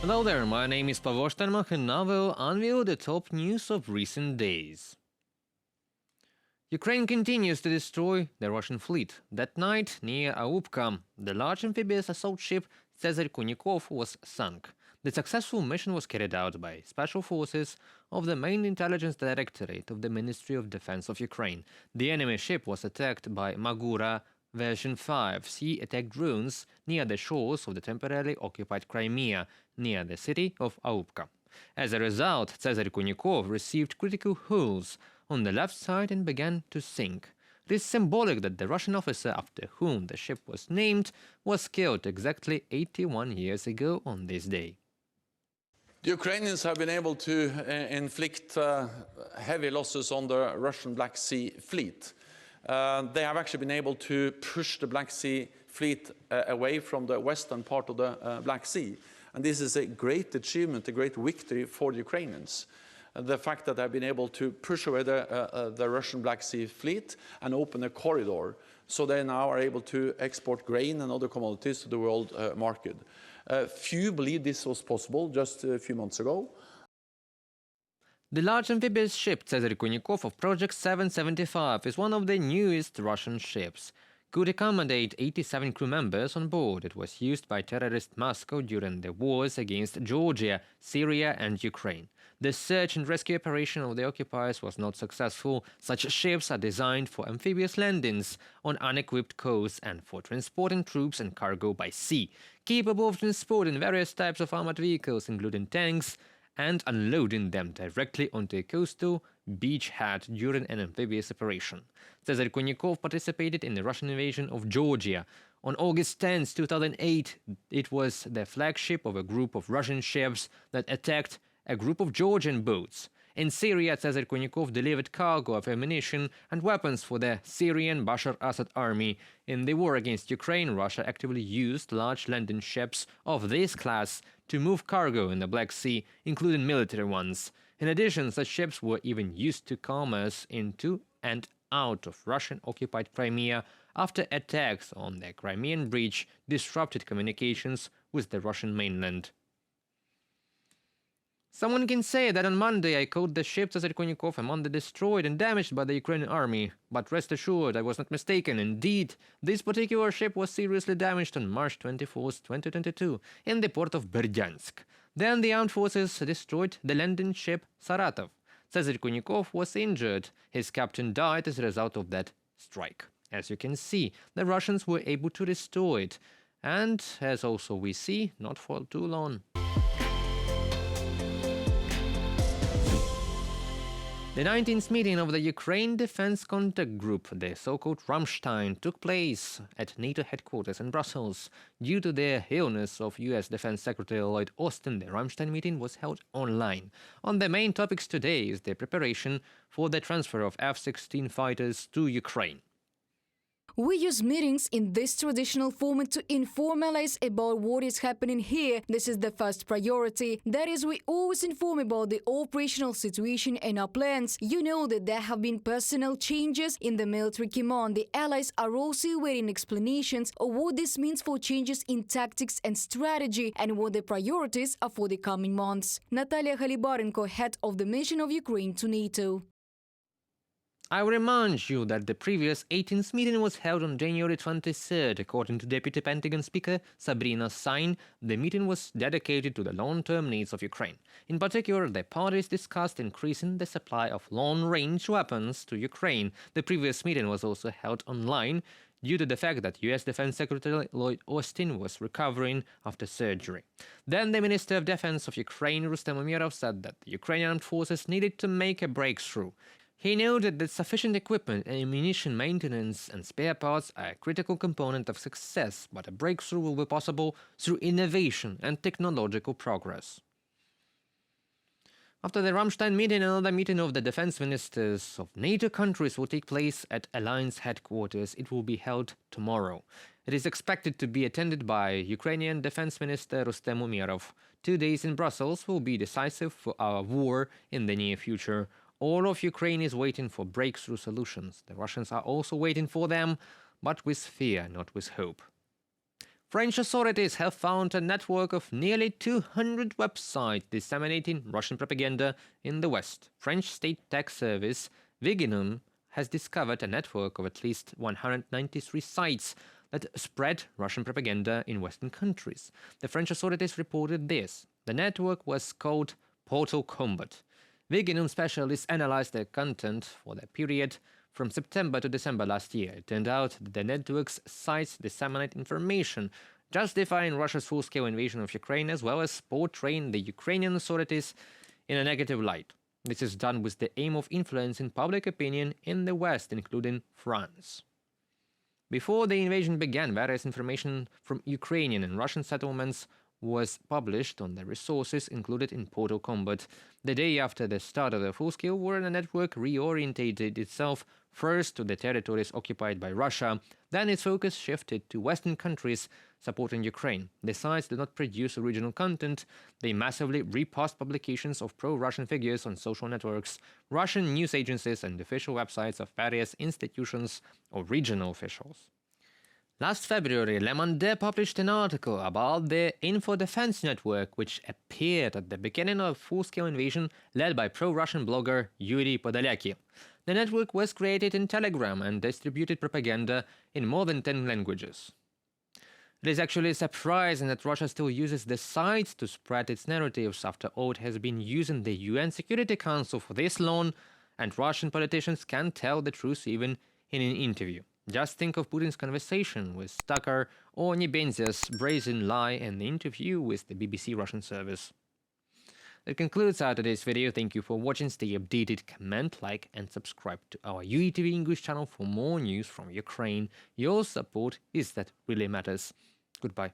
Hello there, my name is Pavel Steinmach and now we'll unveil the top news of recent days. Ukraine continues to destroy the Russian fleet. That night, near Aupka, the large amphibious assault ship Ceasar Kunikov was sunk. The successful mission was carried out by special forces of the main intelligence directorate of the Ministry of Defense of Ukraine. The enemy ship was attacked by Magura Version 5 sea attack drones near the shores of the temporarily occupied Crimea, near the city of Aupka. As a result, Ceasar Kunikov received critical holes on the left side and began to sink. It is symbolic that the Russian officer after whom the ship was named was killed exactly 81 years ago on this day. The Ukrainians have been able to inflict heavy losses on the Russian Black Sea fleet. They have actually been able to push the Black Sea fleet away from the western part of the Black Sea. And this is a great achievement, a great victory for the Ukrainians. The fact that they've been able to push away the Russian Black Sea fleet and open a corridor, so they now are able to export grain and other commodities to the world market. Few believe this was possible just a few months ago. The large amphibious ship Ceasar Kunikov of Project 775 is one of the newest Russian ships. Could accommodate 87 crew members on board. It was used by terrorist Moscow during the wars against Georgia, Syria and Ukraine. The search and rescue operation of the occupiers was not successful. Such ships are designed for amphibious landings on unequipped coasts and for transporting troops and cargo by sea, capable of transporting various types of armored vehicles, including tanks, and unloading them directly onto a coastal beachhead during an amphibious operation. Ceasar Kunikov participated in the Russian invasion of Georgia. On August 10, 2008, it was the flagship of a group of Russian ships that attacked a group of Georgian boats. In Syria, Ceasar Kunikov delivered cargo of ammunition and weapons for the Syrian Bashar Assad army. In the war against Ukraine, Russia actively used large landing ships of this class to move cargo in the Black Sea, including military ones. In addition, such ships were even used to commerce into and out of Russian-occupied Crimea after attacks on the Crimean Bridge disrupted communications with the Russian mainland. Someone can say that on Monday I called the ship Ceasar Kunikov among the destroyed and damaged by the Ukrainian army, but rest assured I was not mistaken. Indeed, this particular ship was seriously damaged on March 24, 2022, in the port of Berdyansk. Then the armed forces destroyed the landing ship Saratov. Ceasar Kunikov was injured. His captain died as a result of that strike. As you can see, the Russians were able to restore it, and as also we see, not for too long. The 19th meeting of the Ukraine Defense Contact Group, the so-called Rammstein, took place at NATO headquarters in Brussels. Due to the illness of US Defense Secretary Lloyd Austin, the Rammstein meeting was held online. On the main topics today is the preparation for the transfer of F-16 fighters to Ukraine. We use meetings in this traditional format to informalize about what is happening here. This is the first priority. That is, we always inform about the operational situation and our plans. You know that there have been personnel changes in the military command. The allies are also awaiting explanations of what this means for changes in tactics and strategy and what the priorities are for the coming months. Natalia Halibarenko, head of the mission of Ukraine to NATO. I remind you that the previous 18th meeting was held on January 23rd. According to Deputy Pentagon Speaker Sabrina Sain, the meeting was dedicated to the long-term needs of Ukraine. In particular, the parties discussed increasing the supply of long-range weapons to Ukraine. The previous meeting was also held online due to the fact that US Defense Secretary Lloyd Austin was recovering after surgery. Then the Minister of Defense of Ukraine, Rustem Umerov, said that the Ukrainian armed forces needed to make a breakthrough. He noted that sufficient equipment, ammunition maintenance and spare parts are a critical component of success, but a breakthrough will be possible through innovation and technological progress. After the Rammstein meeting, another meeting of the defense ministers of NATO countries will take place at Alliance headquarters. It will be held tomorrow. It is expected to be attended by Ukrainian Defense Minister Rustem Umerov. 2 days in Brussels will be decisive for our war in the near future. All of Ukraine is waiting for breakthrough solutions. The Russians are also waiting for them, but with fear, not with hope. French authorities have found a network of nearly 200 websites disseminating Russian propaganda in the West. French state tech service Viginum has discovered a network of at least 193 sites that spread Russian propaganda in Western countries. The French authorities reported this. The network was called Portal Combat. Viginum specialists analyzed the content for the period from September to December last year. It turned out that the network's sites disseminate information justifying Russia's full-scale invasion of Ukraine, as well as portraying the Ukrainian authorities in a negative light. This is done with the aim of influencing public opinion in the West, including France. Before the invasion began, various information from Ukrainian and Russian settlements was published on the resources included in Portal Combat. The day after the start of the full-scale war, the network reorientated itself first to the territories occupied by Russia, then its focus shifted to Western countries supporting Ukraine. The sites did not produce original content. They massively repost publications of pro-Russian figures on social networks, Russian news agencies, and official websites of various institutions or regional officials. Last February, Le Monde published an article about the Info Defense Network, which appeared at the beginning of a full-scale invasion led by pro-Russian blogger Yuri Podolyaky. The network was created in Telegram and distributed propaganda in more than 10 languages. It is actually surprising that Russia still uses the sites to spread its narratives. After all, it has been using the UN Security Council for this long, and Russian politicians can't tell the truth even in an interview. Just think of Putin's conversation with Tucker or Nebenzia's brazen lie in the interview with the BBC Russian service. That concludes our today's video. Thank you for watching. Stay updated, comment, like, and subscribe to our UATV English channel for more news from Ukraine. Your support is that really matters. Goodbye.